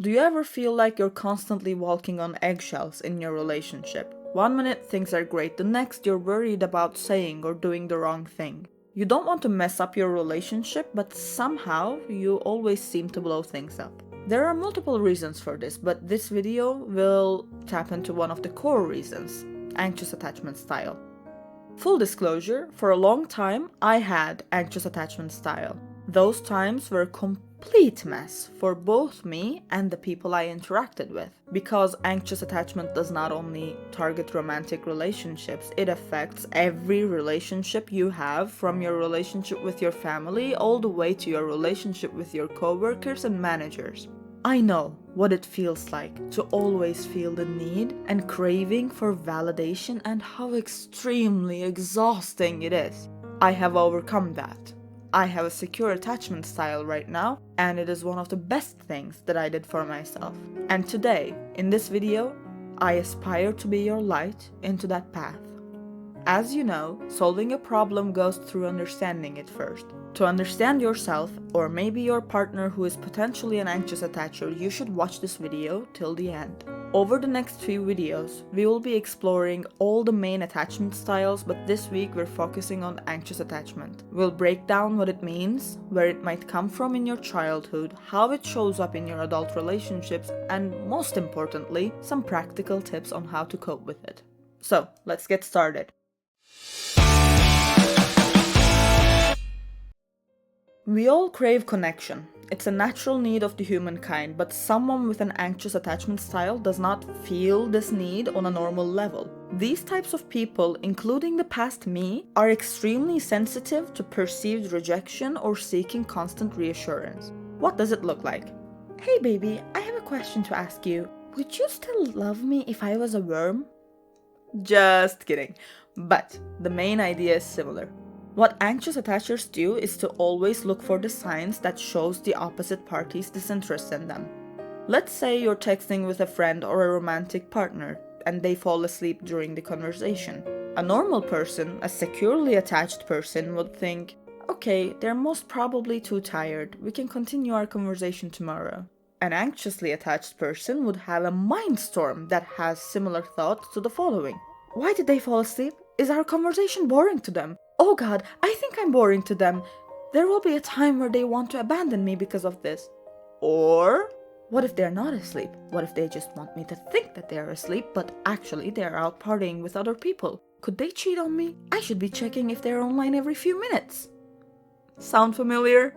Do you ever feel like you're constantly walking on eggshells in your relationship? One minute things are great, the next you're worried about saying or doing the wrong thing. You don't want to mess up your relationship, but somehow you always seem to blow things up. There are multiple reasons for this, but this video will tap into one of the core reasons: anxious attachment style. Full disclosure, for a long time I had anxious attachment style. Those times were a complete mess for both me and the people I interacted with. Because anxious attachment does not only target romantic relationships, it affects every relationship you have, from your relationship with your family all the way to your relationship with your coworkers and managers. I know what it feels like to always feel the need and craving for validation and how extremely exhausting it is. I have overcome that. I have a secure attachment style right now, and it is one of the best things that I did for myself. And today, in this video, I aspire to be your light into that path. As you know, solving a problem goes through understanding it first. To understand yourself, or maybe your partner who is potentially an anxious attacher, you should watch this video till the end. Over the next few videos, we will be exploring all the main attachment styles, but this week we're focusing on anxious attachment. We'll break down what it means, where it might come from in your childhood, how it shows up in your adult relationships, and most importantly, some practical tips on how to cope with it. So, let's get started. We all crave connection. It's a natural need of the humankind, but someone with an anxious attachment style does not feel this need on a normal level. These types of people, including the past me, are extremely sensitive to perceived rejection or seeking constant reassurance. What does it look like? Hey baby, I have a question to ask you. Would you still love me if I was a worm? Just kidding. But the main idea is similar. What anxious attachers do is to always look for the signs that shows the opposite party's disinterest in them. Let's say you're texting with a friend or a romantic partner and they fall asleep during the conversation. A normal person, a securely attached person, would think, okay, they're most probably too tired, we can continue our conversation tomorrow. An anxiously attached person would have a mindstorm that has similar thoughts to the following. Why did they fall asleep? Is our conversation boring to them? Oh god, I think I'm boring to them. There will be a time where they want to abandon me because of this. Or, what if they're not asleep? What if they just want me to think that they are asleep, but actually they're out partying with other people? Could they cheat on me? I should be checking if they're online every few minutes. Sound familiar?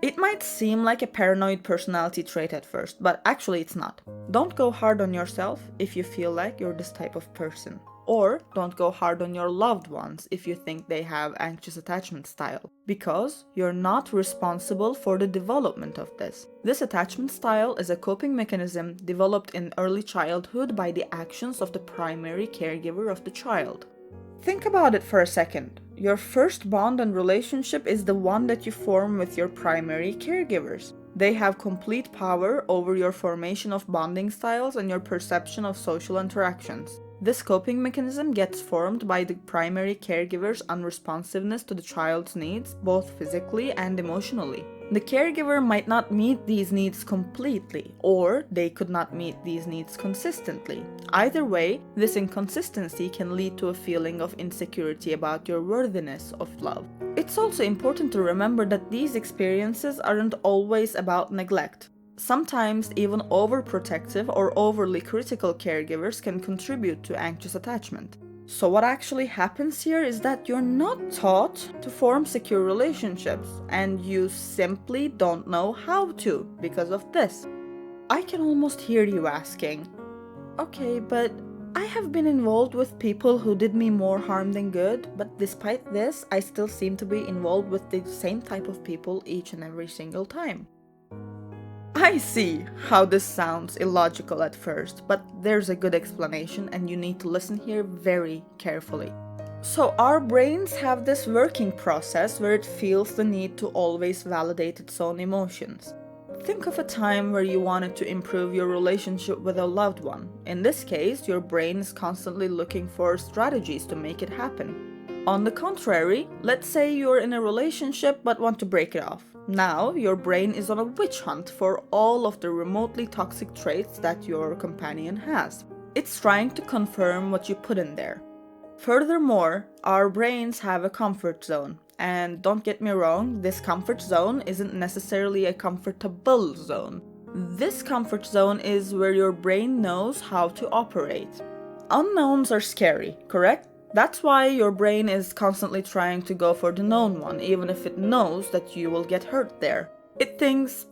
It might seem like a paranoid personality trait at first, but actually it's not. Don't go hard on yourself if you feel like you're this type of person. Or don't go hard on your loved ones if you think they have anxious attachment style, because you're not responsible for the development of this. This attachment style is a coping mechanism developed in early childhood by the actions of the primary caregiver of the child. Think about it for a second. Your first bond and relationship is the one that you form with your primary caregivers. They have complete power over your formation of bonding styles and your perception of social interactions. This coping mechanism gets formed by the primary caregiver's unresponsiveness to the child's needs, both physically and emotionally. The caregiver might not meet these needs completely, or they could not meet these needs consistently. Either way, this inconsistency can lead to a feeling of insecurity about your worthiness of love. It's also important to remember that these experiences aren't always about neglect. Sometimes even overprotective or overly critical caregivers can contribute to anxious attachment. So what actually happens here is that you're not taught to form secure relationships, and you simply don't know how to because of this. I can almost hear you asking, okay, but I have been involved with people who did me more harm than good, but despite this, I still seem to be involved with the same type of people each and every single time. I see how this sounds illogical at first, but there's a good explanation and you need to listen here very carefully. So our brains have this working process where it feels the need to always validate its own emotions. Think of a time where you wanted to improve your relationship with a loved one. In this case, your brain is constantly looking for strategies to make it happen. On the contrary, let's say you're in a relationship but want to break it off. Now, your brain is on a witch hunt for all of the remotely toxic traits that your companion has. It's trying to confirm what you put in there. Furthermore, our brains have a comfort zone. And don't get me wrong, this comfort zone isn't necessarily a comfortable zone. This comfort zone is where your brain knows how to operate. Unknowns are scary, correct? That's why your brain is constantly trying to go for the known one, even if it knows that you will get hurt there. It thinks,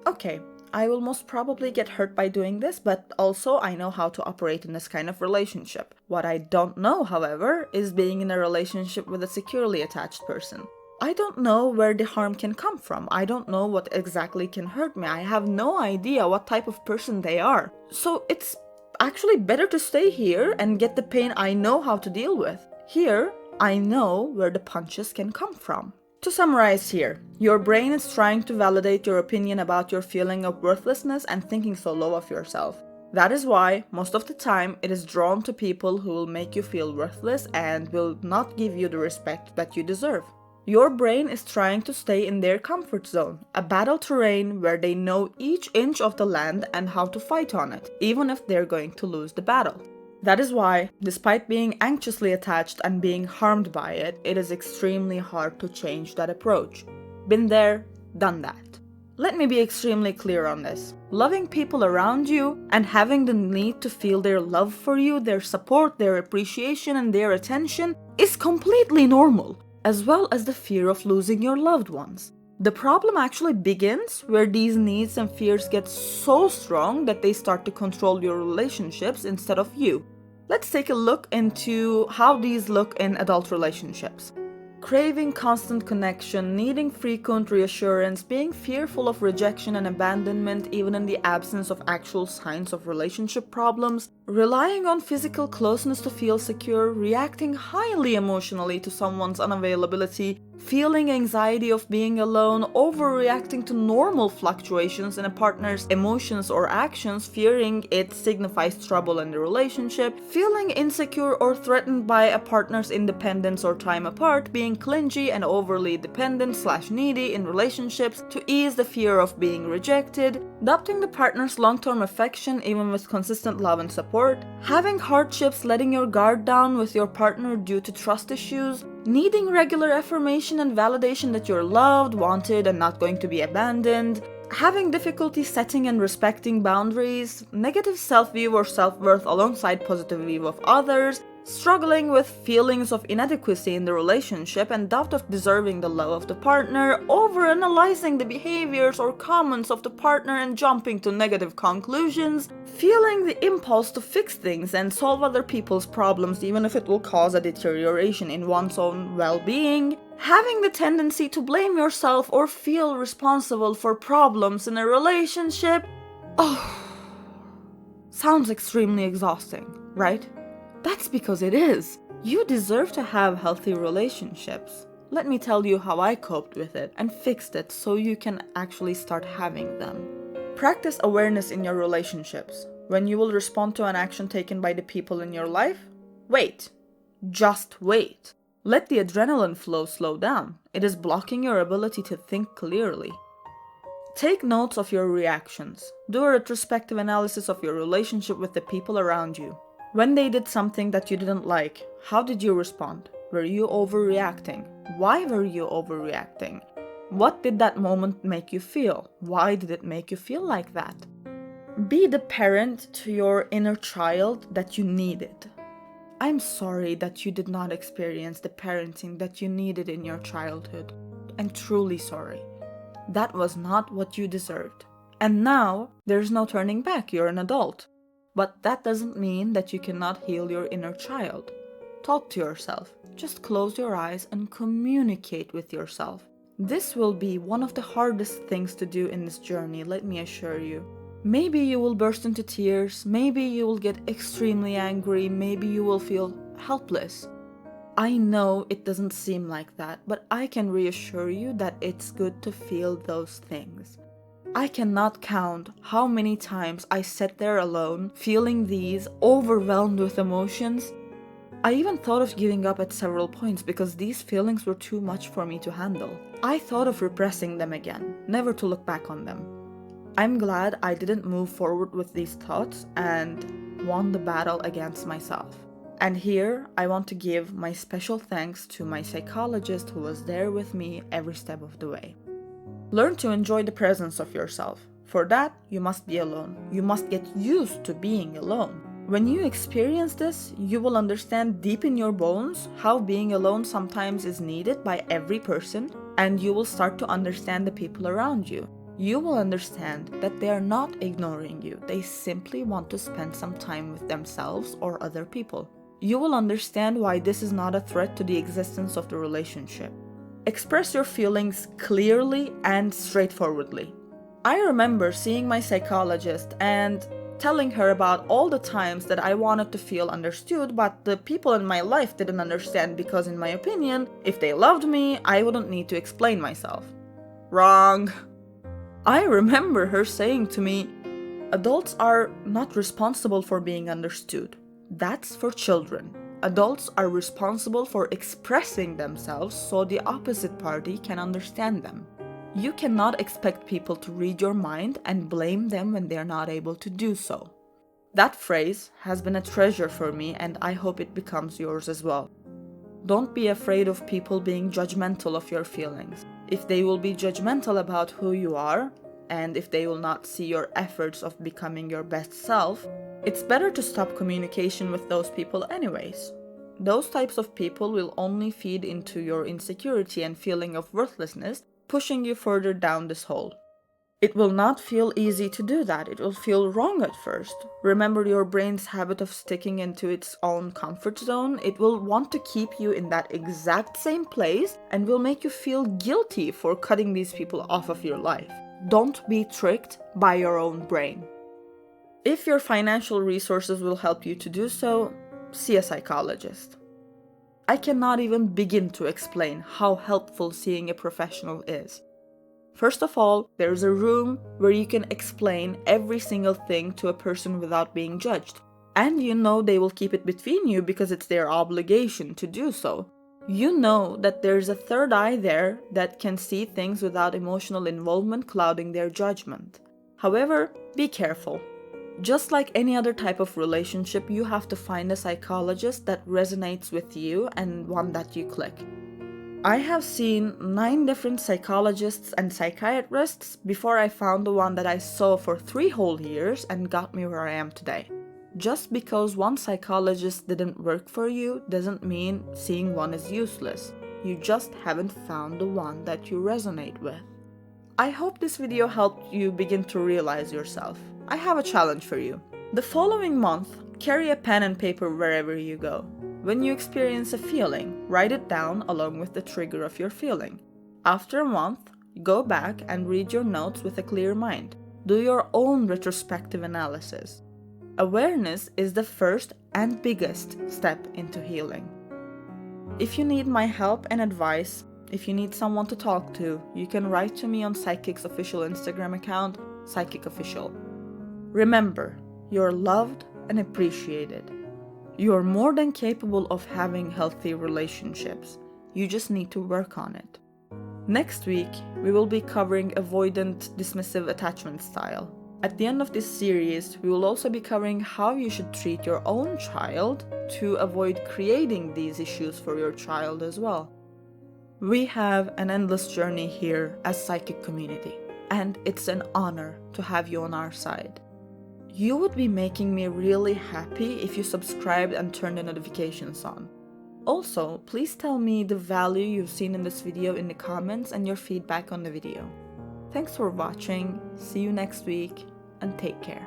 okay, I will most probably get hurt by doing this, but also I know how to operate in this kind of relationship. What I don't know, however, is being in a relationship with a securely attached person. I don't know where the harm can come from. I don't know what exactly can hurt me. I have no idea what type of person they are. So it's actually better to stay here and get the pain I know how to deal with. Here, I know where the punches can come from. To summarize here, your brain is trying to validate your opinion about your feeling of worthlessness and thinking so low of yourself. That is why, most of the time, it is drawn to people who will make you feel worthless and will not give you the respect that you deserve. Your brain is trying to stay in their comfort zone, a battle terrain where they know each inch of the land and how to fight on it, even if they're going to lose the battle. That is why, despite being anxiously attached and being harmed by it, it is extremely hard to change that approach. Been there, done that. Let me be extremely clear on this. Loving people around you and having the need to feel their love for you, their support, their appreciation, and their attention is completely normal, as well as the fear of losing your loved ones. The problem actually begins where these needs and fears get so strong that they start to control your relationships instead of you. Let's take a look into how these look in adult relationships. Craving constant connection, needing frequent reassurance, being fearful of rejection and abandonment even in the absence of actual signs of relationship problems, relying on physical closeness to feel secure, reacting highly emotionally to someone's unavailability, feeling anxiety of being alone, overreacting to normal fluctuations in a partner's emotions or actions, fearing it signifies trouble in the relationship, feeling insecure or threatened by a partner's independence or time apart, being clingy and overly dependent/needy in relationships to ease the fear of being rejected, doubting the partner's long-term affection even with consistent love and support, having hardships, letting your guard down with your partner due to trust issues, needing regular affirmation and validation that you're loved, wanted, and not going to be abandoned, having difficulty setting and respecting boundaries, negative self-view or self-worth alongside positive view of others, struggling with feelings of inadequacy in the relationship and doubt of deserving the love of the partner, overanalyzing the behaviors or comments of the partner and jumping to negative conclusions, feeling the impulse to fix things and solve other people's problems even if it will cause a deterioration in one's own well-being, having the tendency to blame yourself or feel responsible for problems in a relationship. Sounds extremely exhausting, right? That's because it is. You deserve to have healthy relationships. Let me tell you how I coped with it and fixed it so you can actually start having them. Practice awareness in your relationships. When you will respond to an action taken by the people in your life, wait. Just wait. Let the adrenaline flow slow down. It is blocking your ability to think clearly. Take notes of your reactions. Do a retrospective analysis of your relationship with the people around you. When they did something that you didn't like, how did you respond? Were you overreacting? Why were you overreacting? What did that moment make you feel? Why did it make you feel like that? Be the parent to your inner child that you needed. I'm sorry that you did not experience the parenting that you needed in your childhood. I'm truly sorry. That was not what you deserved. And now, there's no turning back, you're an adult. But that doesn't mean that you cannot heal your inner child. Talk to yourself. Just close your eyes and communicate with yourself. This will be one of the hardest things to do in this journey, let me assure you. Maybe you will burst into tears, maybe you will get extremely angry, maybe you will feel helpless. I know it doesn't seem like that, but I can reassure you that it's good to feel those things. I cannot count how many times I sat there alone, feeling these, overwhelmed with emotions. I even thought of giving up at several points because these feelings were too much for me to handle. I thought of repressing them again, never to look back on them. I'm glad I didn't move forward with these thoughts and won the battle against myself. And here, I want to give my special thanks to my psychologist who was there with me every step of the way. Learn to enjoy the presence of yourself. For that, you must be alone. You must get used to being alone. When you experience this, you will understand deep in your bones how being alone sometimes is needed by every person, and you will start to understand the people around you. You will understand that they are not ignoring you. They simply want to spend some time with themselves or other people. You will understand why this is not a threat to the existence of the relationship. Express your feelings clearly and straightforwardly. I remember seeing my psychologist and telling her about all the times that I wanted to feel understood, but the people in my life didn't understand because, in my opinion, if they loved me, I wouldn't need to explain myself. Wrong. I remember her saying to me, adults are not responsible for being understood. That's for children. Adults are responsible for expressing themselves so the opposite party can understand them. You cannot expect people to read your mind and blame them when they are not able to do so. That phrase has been a treasure for me, and I hope it becomes yours as well. Don't be afraid of people being judgmental of your feelings. If they will be judgmental about who you are, and if they will not see your efforts of becoming your best self, it's better to stop communication with those people anyways. Those types of people will only feed into your insecurity and feeling of worthlessness, pushing you further down this hole. It will not feel easy to do that. It will feel wrong at first. Remember your brain's habit of sticking into its own comfort zone. It will want to keep you in that exact same place and will make you feel guilty for cutting these people off of your life. Don't be tricked by your own brain. If your financial resources will help you to do so, see a psychologist. I cannot even begin to explain how helpful seeing a professional is. First of all, there's a room where you can explain every single thing to a person without being judged. And you know they will keep it between you because it's their obligation to do so. You know that there's a third eye there that can see things without emotional involvement clouding their judgment. However, be careful. Just like any other type of relationship, you have to find a psychologist that resonates with you and one that you click. I have seen 9 different psychologists and psychiatrists before I found the one that I saw for 3 whole years and got me where I am today. Just because one psychologist didn't work for you doesn't mean seeing one is useless. You just haven't found the one that you resonate with. I hope this video helped you begin to realize yourself. I have a challenge for you. The following month, carry a pen and paper wherever you go. When you experience a feeling, write it down along with the trigger of your feeling. After a month, go back and read your notes with a clear mind. Do your own retrospective analysis. Awareness is the first and biggest step into healing. If you need my help and advice, if you need someone to talk to, you can write to me on Psychic's official Instagram account, PsychicOfficial. Remember, you're loved and appreciated. You're more than capable of having healthy relationships. You just need to work on it. Next week, we will be covering avoidant dismissive attachment style. At the end of this series, we will also be covering how you should treat your own child to avoid creating these issues for your child as well. We have an endless journey here as Psychic community, and it's an honor to have you on our side. You would be making me really happy if you subscribed and turned the notifications on. Also, please tell me the value you've seen in this video in the comments and your feedback on the video. Thanks for watching, see you next week, and take care.